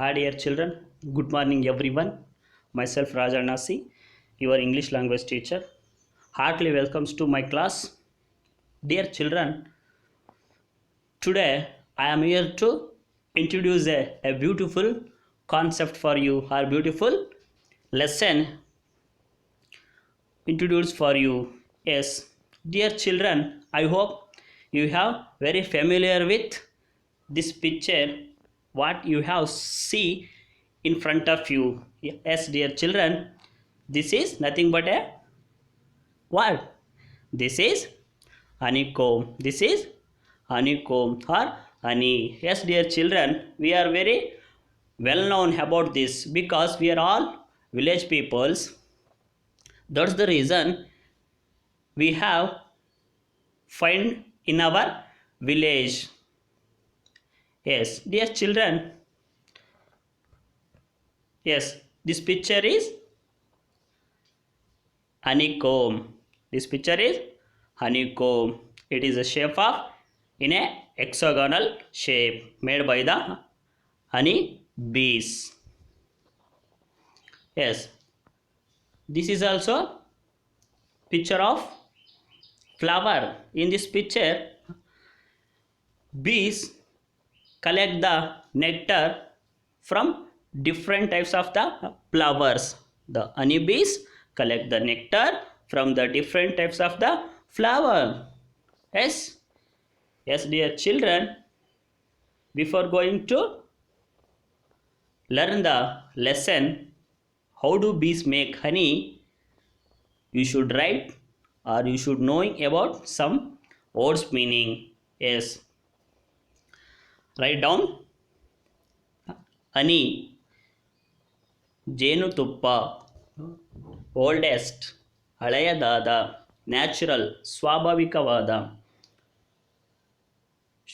Hi dear children, good morning everyone. Myself Raja Nasi, your English language teacher. Heartily welcomes to my class. Dear children, today I am here to introduce a beautiful concept for you, or beautiful lesson introduced for you. Yes, dear children, I hope you have very familiar with this picture what you have see in front of you. Yes, dear children, this is nothing but a what? This is honeycomb. This is honeycomb or honey. Yes, dear children, we are very well known about this because we are all village peoples. That's the reason we have find in our village. Yes, dear children, yes, this picture is honeycomb. This picture is honeycomb. It is a shape of in a hexagonal shape made by the honey bees. Yes, this is also picture of flower. In this picture, bees collect the nectar from different types of the flowers. The honey bees collect the nectar from the different types of the flower. Yes, yes, dear children, before going to learn the lesson, how do bees make honey, you should write or you should knowing about some words meaning. Yes, write down honey, ಜೇನುತುಪ್ಪ, oldest, ಹಳೆಯದಾದ, natural, ಸ್ವಾಭಾವಿಕವಾದ,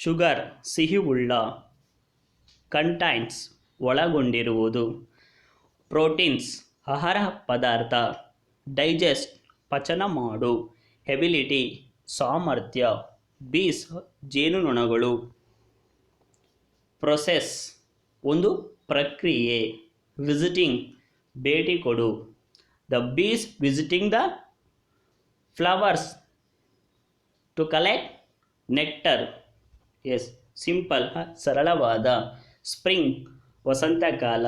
sugar, ಸಿಹಿವುಳ್ಳ, contains, ಒಳಗೊಂಡಿರುವುದು, proteins, ಆಹಾರ ಪದಾರ್ಥ, digest, ಪಚನ ಮಾಡು, ability, ಸಾಮರ್ಥ್ಯ, ಬೀಸ್, ಜೇನುನೊಣಗಳು, process, ಒಂದು ಪ್ರಕ್ರಿಯೆ, ವಿಸಿಟಿಂಗ್, ಭೇಟಿ ಕೊಡು, the bees visiting the flowers to collect nectar. Yes, simple, ಸರಳವಾದ, ಸ್ಪ್ರಿಂಗ್, ವಸಂತಕಾಲ,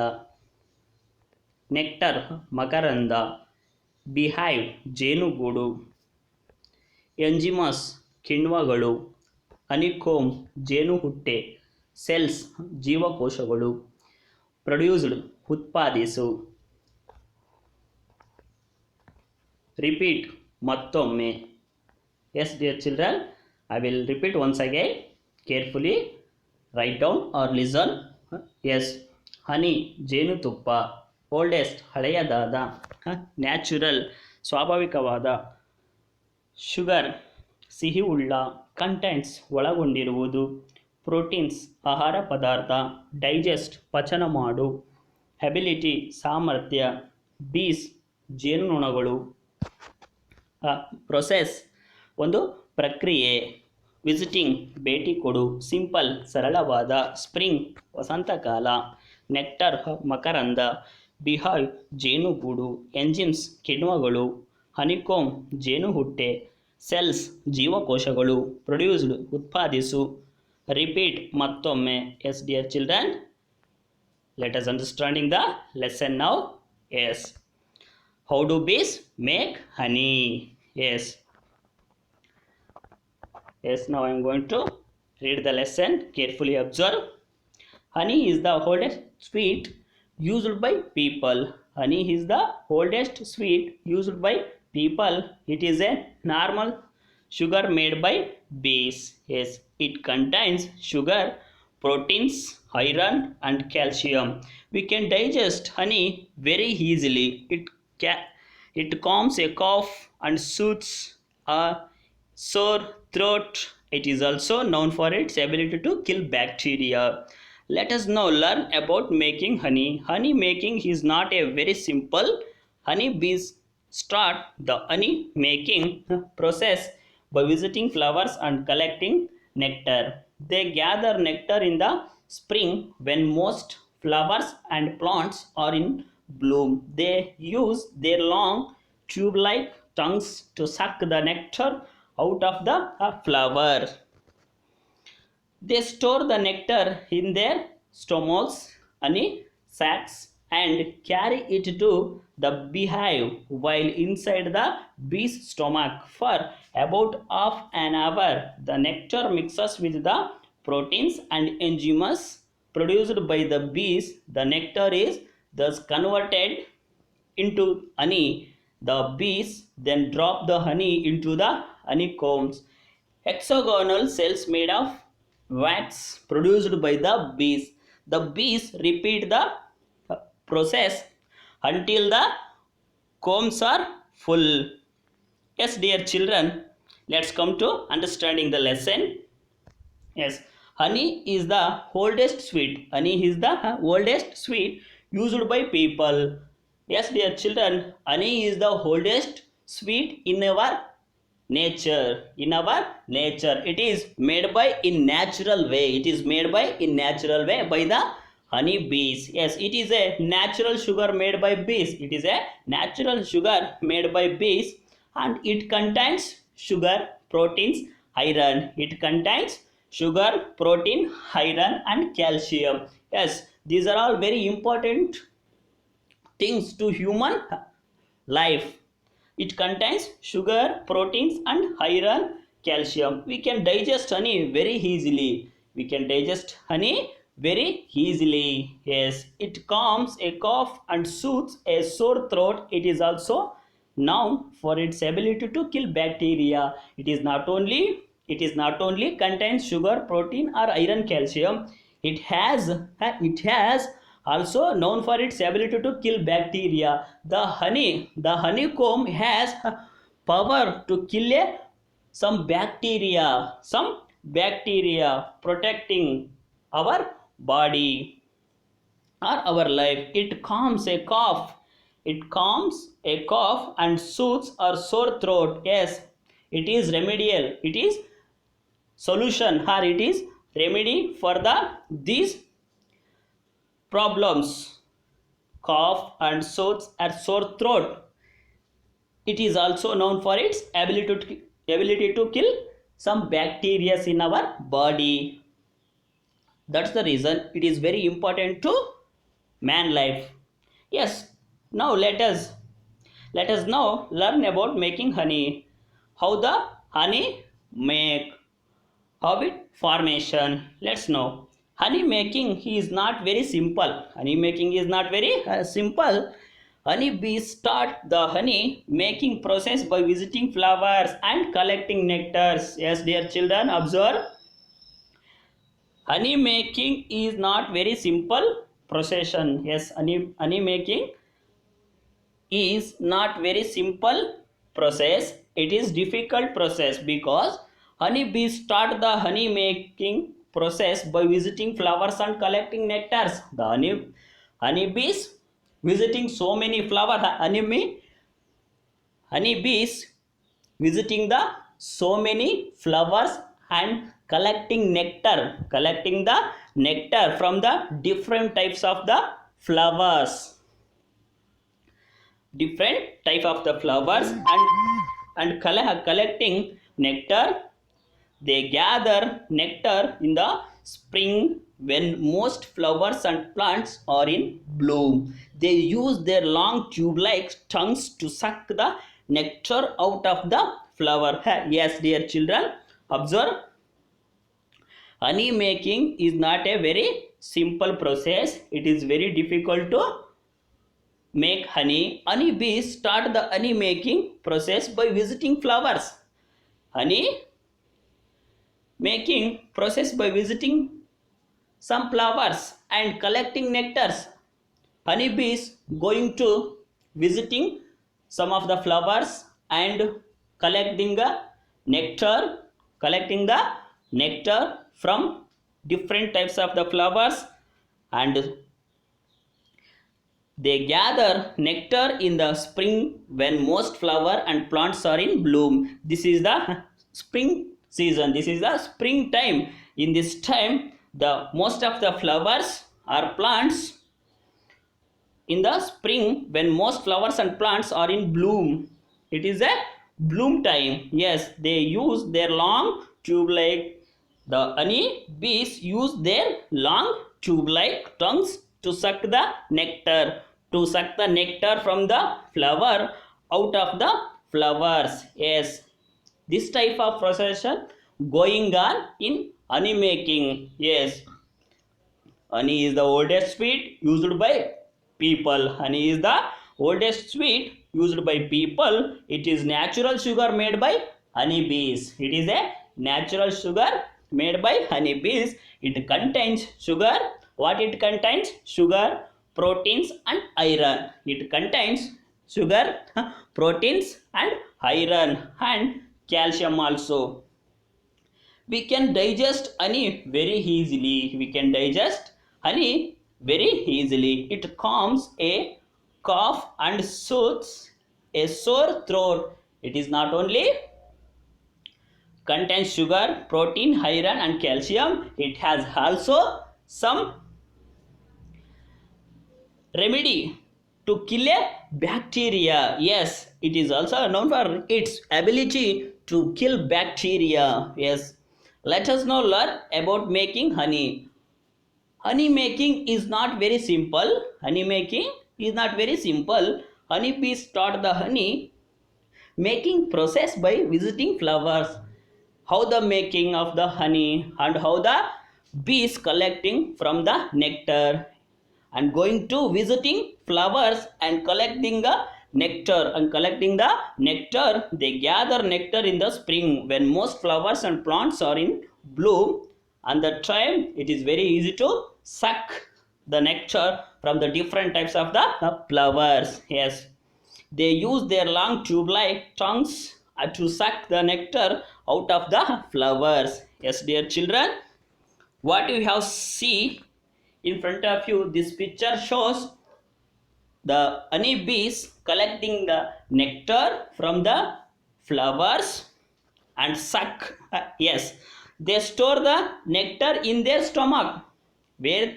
ನೆಕ್ಟರ್, ಮಕರಂದ, ಬಿಹೈವ್, ಜೇನುಗೂಡು, ಎಂಜಿಮಸ್, ಕಿಣ್ವಗಳು, ಹನಿಕೋಂಬ್, ಜೇನುಹುಟ್ಟೆ, ಸೆಲ್ಸ್, ಜೀವಕೋಶಗಳು, ಪ್ರೊಡ್ಯೂಸ್ಡ್, ಉತ್ಪಾದಿಸು, ರಿಪೀಟ್, ಮತ್ತೊಮ್ಮೆ. Yes dear children, I will repeat once again. Carefully write down or listen. Yes, honey, ಜೇನುತುಪ್ಪ, ಓಲ್ಡೆಸ್ಟ್, ಹಳೆಯದಾದ, ನ್ಯಾಚುರಲ್, ಸ್ವಾಭಾವಿಕವಾದ, ಶುಗರ್, ಸಿಹಿವುಳ್ಳ, ಕಂಟೆಂಟ್ಸ್, ಒಳಗೊಂಡಿರುವುದು, ಪ್ರೋಟೀನ್ಸ್, ಆಹಾರ ಪದಾರ್ಥ, ಡೈಜೆಸ್ಟ್, ಪಚನ ಮಾಡು, ಎಬಿಲಿಟಿ, ಸಾಮರ್ಥ್ಯ, ಬೀಸ್, ಜೇನುನೊಣಗಳು, ಪ್ರೊಸೆಸ್, ಒಂದು ಪ್ರಕ್ರಿಯೆ, ವಿಸಿಟಿಂಗ್, ಭೇಟಿ ಕೊಡು, ಸಿಂಪಲ್, ಸರಳವಾದ, ಸ್ಪ್ರಿಂಗ್, ವಸಂತಕಾಲ, ನೆಕ್ಟರ್, ಮಕರಂದ, ಬಿಹೈವ್, ಜೇನುಗೂಡು, ಎಂಜಿಮ್ಸ್, ಕಿಣ್ವಗಳು, ಹನಿಕೋಂಬ್, ಜೇನುಹುಟ್ಟೆ, ಸೆಲ್ಸ್, ಜೀವಕೋಶಗಳು, ಪ್ರೊಡ್ಯೂಸ್ಡ್, ಉತ್ಪಾದಿಸು, ರಿಪೀಟ್, ಮತ್ತೊಮ್ಮೆ. Yes dear children, let us understanding the lesson now. Yes, how do bees make honey? Yes, yes, now I am going to read the lesson. Carefully observe. Honey is the oldest sweet used by people. Honey is the oldest sweet used by people. It is a normal sugar made by bees. Yes, it contains sugar, proteins, iron and calcium. We can digest honey very easily. It calms a cough and soothes a sore throat. It is also known for its ability to kill bacteria. Let us now learn about making honey. Honey making is not a very simple. Honey bees start the honey making process by visiting flowers and collecting nectar. They gather nectar in the spring when most flowers and plants are in bloom. They use their long tube-like tongues to suck the nectar out of the flower. They store the nectar in their stomachs, honey sacs, and carry it to the beehive while inside the bee's stomach for about half an hour. The nectar mixes with the proteins and enzymes produced by the bees. The nectar is thus converted into honey. The bees then drop the honey into the honeycombs, hexagonal cells made of wax produced by the bees. The bees repeat the process until the combs are full. Yes, dear children, let's come to understanding the lesson. Yes, honey is the oldest sweet. Honey is the oldest sweet used by people. Yes, dear children, honey is the oldest sweet in our nature. In our nature, it is made by in natural way. It is made by in natural way by the honey bees. Yes, it is a natural sugar made by bees. It is a natural sugar made by bees, and it contains sugar, proteins, iron. It contains sugar, protein, iron, and calcium. Yes, these are all very important things to human life. It contains sugar, proteins, and iron, calcium. We can digest honey very easily. We can digest honey very easily. Yes, it calms a cough and soothes a sore throat. It is also known for its ability to kill bacteria. It is not only contains sugar, protein, or iron, calcium. It has also known for its ability to kill bacteria. The honeycomb has power to kill some bacteria protecting our body or our life. It calms a cough and soothes our sore throat. Yes, it is remedial. It is solution, or it is remedy for these problems, cough and sore throat. It is also known for its ability to kill some bacteria in our body. That's the reason it is very important to man life. Yes, now let us now learn about making honey. How the honey make, how it formation. Let's know. Honey making is not very simple. Honey making is not very simple. Honey bees start the honey making process by visiting flowers and collecting nectars. Yes, dear children, observe. Honey making is not very simple procession. Yes, honey making is not very simple process. It is difficult process because honeybees start the honey making process by visiting flowers and collecting nectars. The honeybees visiting so many flowers. Honeybees visiting the so many flowers and collecting the nectar from the different types of the flowers. Different type of the flowers and collecting nectar. They gather nectar in the spring when most flowers and plants are in bloom. They use their long tube-like tongues to suck the nectar out of the flower. Yes, dear children, observe. Honey making is not a very simple process. It is very difficult to make honey. Honeybees start the honey making process by visiting flowers. Honey making process by visiting some flowers and collecting nectars. Honeybees going to visiting some of the flowers and collecting the nectar from different types of the flowers, and they gather nectar in the spring when most flower and plants are in bloom. This is the spring season. This is the spring time. In this time, the most of the flowers are plants in the spring when most flowers and plants are in bloom. It is a bloom time. Yes, they use their long tube like, the honey bees use their long tube like tongues to suck the nectar, from the flower out of the flowers. Yes, this type of procession going on in honey making. Yes, honey is the oldest sweet used by people. Honey is the oldest sweet used by people. It is natural sugar made by honeybees. It is a natural sugar made by honeybees. It contains sugar. What it contains? Sugar, proteins and iron. It contains sugar, proteins and iron and calcium also. We can digest honey very easily. We can digest honey very easily. It calms a cough and soothes a sore throat. It is not only contains sugar, protein, iron and calcium. It has also some remedy to kill a bacteria. Yes, it is also known for its ability to kill bacteria. Yes, let us now learn about making honey. Honey making is not very simple. Honey making is not very simple. Honeybees start the honey making process by visiting flowers. How the making of the honey and how the bees collecting from the nectar and going to visiting flowers and collecting the nectar. They gather nectar in the spring when most flowers and plants are in bloom, and the time it is very easy to suck the nectar from the different types of the flowers. Yes, they use their long tube like tongues to suck the nectar out of the flowers. Yes, dear children, what you have see in front of you, this picture shows the honey bees collecting the nectar from the flowers and suck. Yes, they store the nectar in their stomach. Where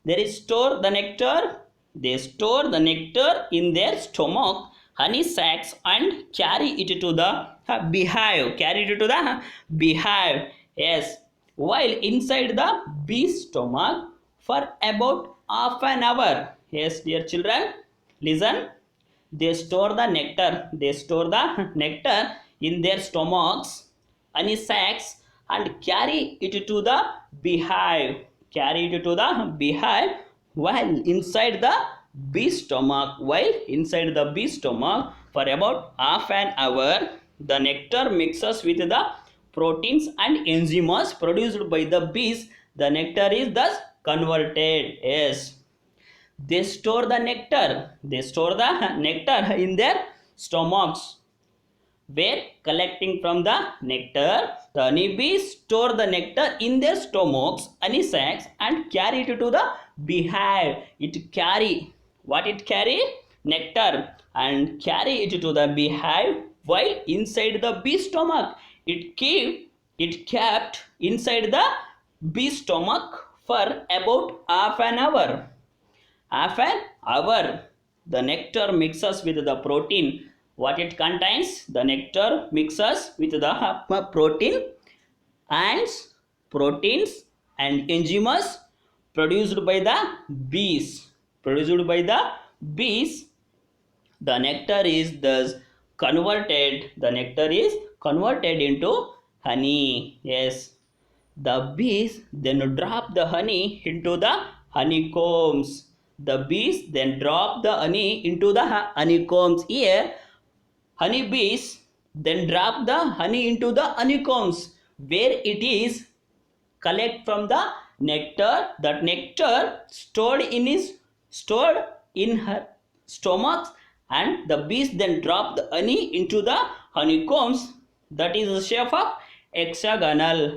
there is store the nectar, they store the nectar in their stomach, honey sacs, and carry it to the beehive. Yes, while inside the bee's stomach for about half an hour. Yes, dear children, listen. They store the nectar. In their stomachs, honey sacs, and carry it to the beehive. While inside the bee's stomach. For about half an hour, the nectar mixes with the proteins and enzymes produced by the bees. The nectar is thus converted. Yes, they store the nectar in their stomachs, where collecting from the nectar, the honeybees store the nectar in their stomachs, honey sacs, and carry it to the beehive. It carry nectar and carry it to the beehive. While inside the bee stomach, it kept inside the bee stomach for about half an hour. The nectar mixes with the protein. What it contains? The nectar mixes with the proteins and enzymes produced by the bees. The nectar is thus converted. Into honey. Yes, the bees then drop the honey into the honeycombs. Here, honeybees then drop the honey into the honeycombs, where it is collect from the nectar. That nectar stored in her stomachs, and the bees then drop the honey into the honeycombs. That is a shape of hexagonal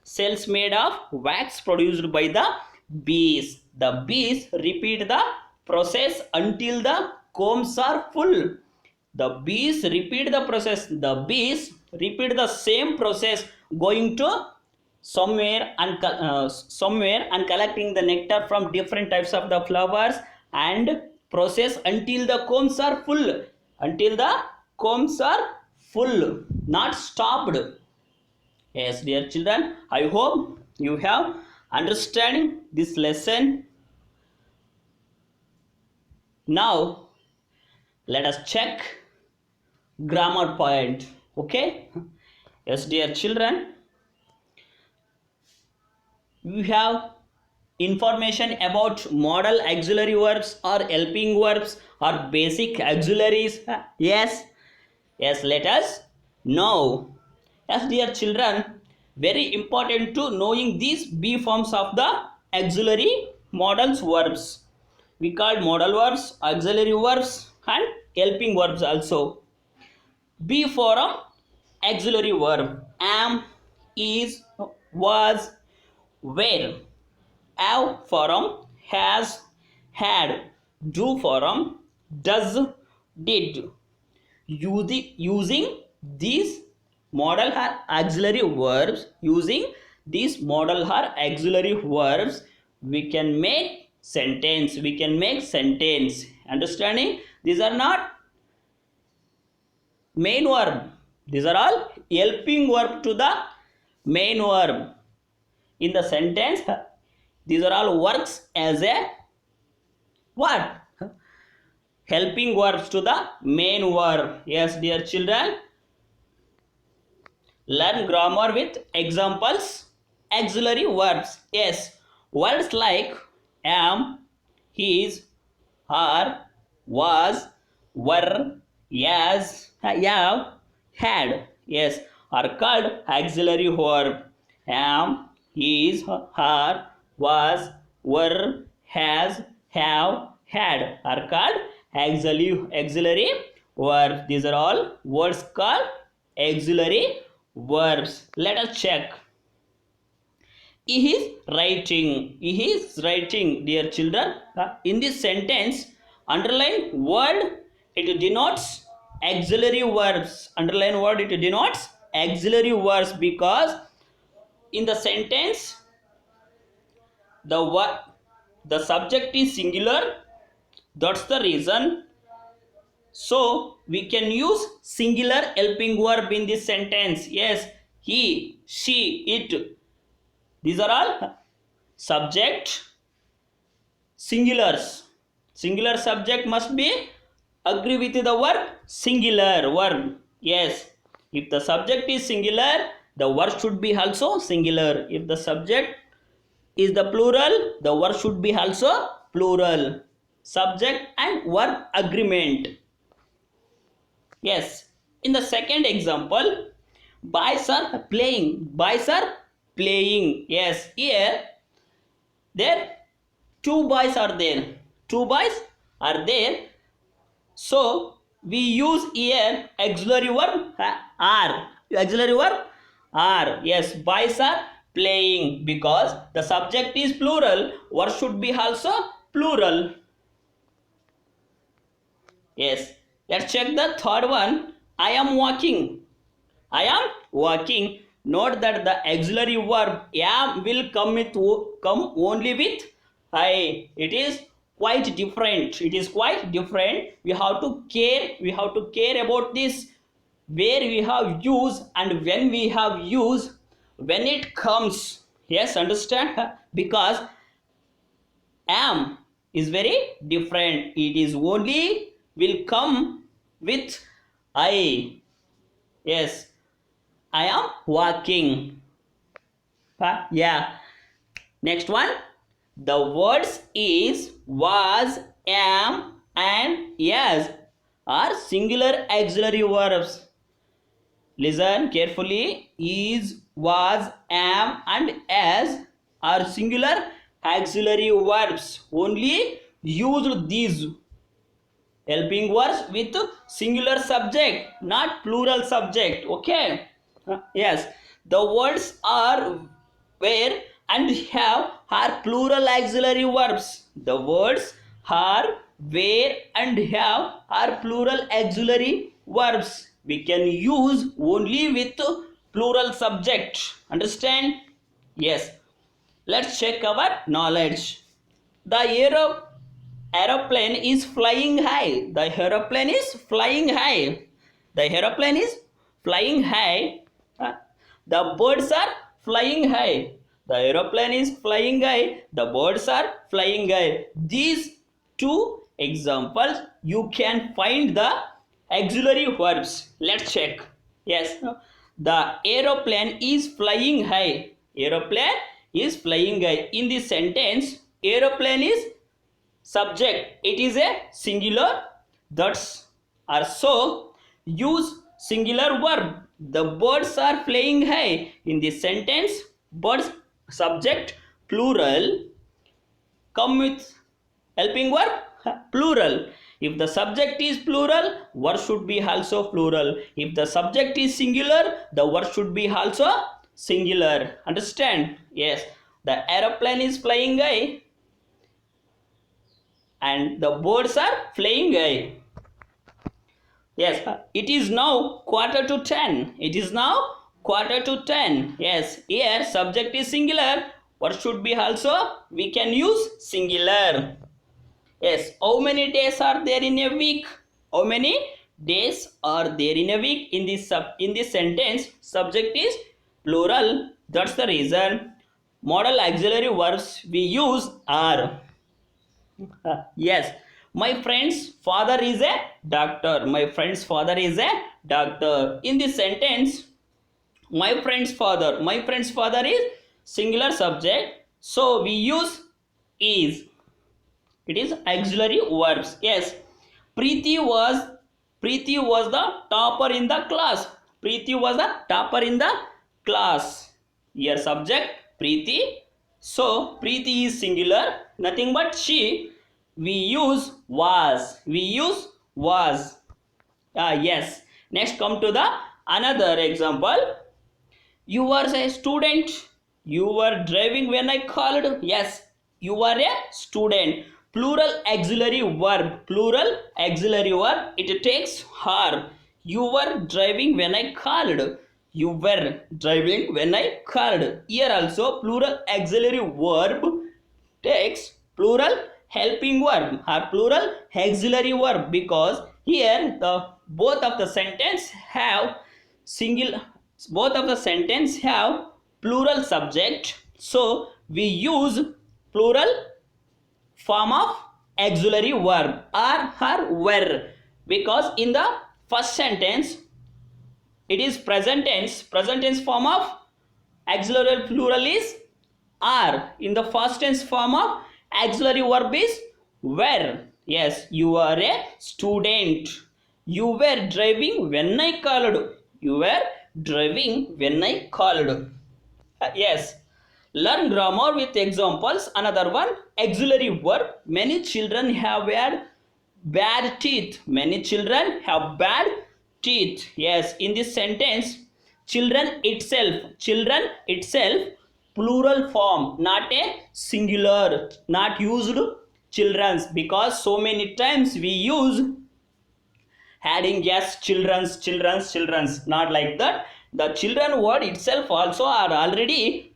cells made of wax produced by the bees. The bees repeat the process until the combs are full. The bees repeat the same process, going to somewhere and collecting the nectar from different types of the flowers and process until the combs are full, until the combs are full, not stopped. Yes, dear children, I hope you have understanding this lesson. Now let us check grammar point. Okay. Yes, dear children, you have information about modal auxiliary verbs or helping verbs or basic auxiliaries. Yes, yes, let us know. Yes, dear children, very important to knowing these b forms of the auxiliary modal verbs. We call modal verbs, auxiliary verbs and helping verbs also. B form auxiliary verb: am, is, was, were. Have form: has, had. Do form: does, did. Using these modal or auxiliary verbs, we can make sentence. Understanding? These are not main verb. These are all helping verb to the main verb. In the sentence, these are all works as a what? Helping verbs to the main verb. Yes, dear children. Learn grammar with examples. Auxiliary verbs. Yes, words like am, is, are, was, were, yes, have, had. Yes, are called auxiliary verb. Am, is, are, was, were, has, have, had are called auxiliary verbs. These are all words called auxiliary verbs. Let us check. He is writing, dear children. In this sentence, underline word, it denotes auxiliary verbs. Underline word, it denotes auxiliary verbs because in the sentence, the subject is singular. That's the reason. So we can use singular helping verb in this sentence. Yes, he, she, it. These are all subject singulars. Singular subject must be agree with the verb singular verb. Yes, if the subject is singular, the verb should be also singular. If the subject is the plural, the verb should be also plural. Subject and verb agreement. Yes, in the second example, boys are playing. Boys are playing. Yes, here there two boys are there. Two boys are there. So we use here auxiliary verb are. Auxiliary verb are. Yes, boys are playing because the subject is plural. Verb should be also plural. Yes, let's check the third one. I am walking. I am walking. Note that the auxiliary verb am will come only with I. It is quite different. It is quite different. We have to care about this, where we have use and when we have use, when it comes. Yes, understand? Because am is very different. It is only will come with I. Yes, I am walking. Yeah. Next one. The words is, was, am and yes are singular auxiliary verbs. Listen carefully. Is, was, am and as are singular auxiliary verbs. Only use these helping verbs with singular subject, not plural subject. Okay. Yes, the words are, where and have are plural auxiliary verbs. The words are, where and have are plural auxiliary verbs. We can use only with plural subject. Understand? Yes, let's check our knowledge. The aeroplane is flying high. The aeroplane is flying high. The aeroplane is flying high. Uh, the birds are flying high. The aeroplane is flying high. The birds are flying high. These two examples, you can find the auxiliary verbs. Let's check. Yes, the aeroplane is flying high. Aeroplane is flying high. In this sentence, aeroplane is subject. It is a singular. That's also use singular verb. The birds are flying high. In this sentence, birds subject plural come with helping verb plural. If the subject is plural, word should be also plural. If the subject is singular, the word should be also singular. Understand? Yes, the aeroplane is flying high and the birds are flying high. Yes, it is now quarter to 10. It is now quarter to 10. Yes, here subject is singular. What should be also? We can use singular. Yes, how many days are there in a week? How many days are there in a week? In this sentence, subject is plural. That's the reason modal auxiliary verbs we use are. Yes, my friend's father is a doctor. My friend's father is a doctor. In this sentence, my friend's father is singular subject. So we use is. It is auxiliary verbs. Yes, Preeti was Preeti was the topper in the class. Preeti was the topper in the class. Here subject Preeti. So Preeti is singular. Nothing but she. We use was. We use was. Yes. Next come to the another example. You were a student. You were driving when I called. Yes, you were a student. Plural auxiliary verb. Plural auxiliary verb. It takes her. You were driving when I called. You were driving when I called. Here also plural auxiliary verb takes plural helping verb or plural auxiliary verb, because here the both of the sentence have single both of the sentence have plural subject, so we use plural form of auxiliary verb or her were, because in the first sentence it is present tense form of auxiliary plural is are. In the first tense form of auxiliary verb is were. Yes, you are a student. You were driving when I called. You were driving when I called. Yes. Learn grammar with examples. Another one, auxiliary verb. Many children have had bad teeth. Many children have bad teeth. Yes, in this sentence, children itself, plural form, not a singular, not used children's, because so many times we use adding yes, children's, not like that. The children word itself also are already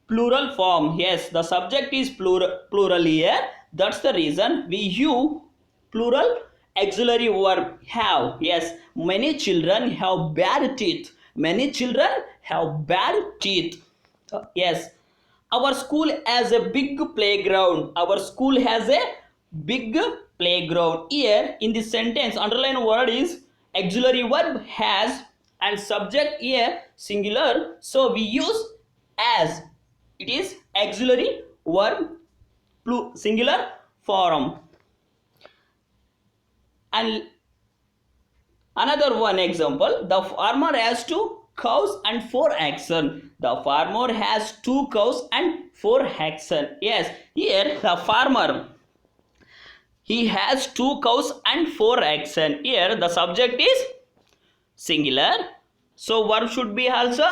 plural form. Yes, the subject is plural here. That's the reason we use plural auxiliary verb have. Yes, many children have bad teeth. Many children have bad teeth. Yes, our school has a big playground. Our school has a big playground. Here in this sentence, underline word is auxiliary verb has and subject here singular. So we use as. It is auxiliary verb singular form. And another one example, the farmer has 2 cows and 4 oxen. The farmer has 2 cows and 4 oxen. Yes, here the farmer, he has 2 cows and 4 oxen. Here the subject is singular. So verb should be also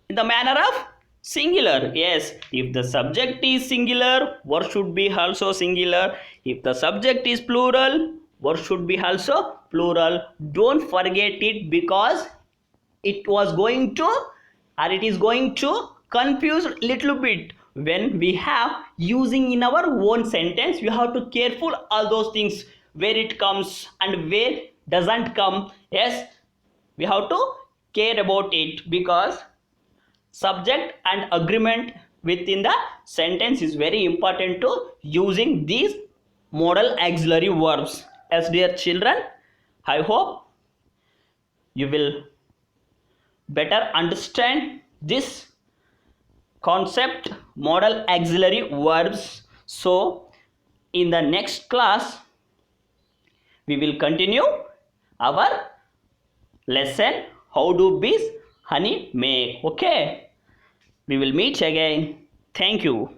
in the manner of singular. Yes, if the subject is singular, verb should be also singular. If the subject is plural, verb should be also plural. Don't forget it, because it is going to confused little bit when we have using in our own sentence. We have to careful all those things, where it comes and where doesn't come. Yes, we have to care about it, because subject and agreement within the sentence is very important to using these modal auxiliary verbs. As dear children, I hope you will better understand this concept modal auxiliary verbs. So in the next class we will continue our lesson how do bees honey make. Okay, we will meet again. Thank you.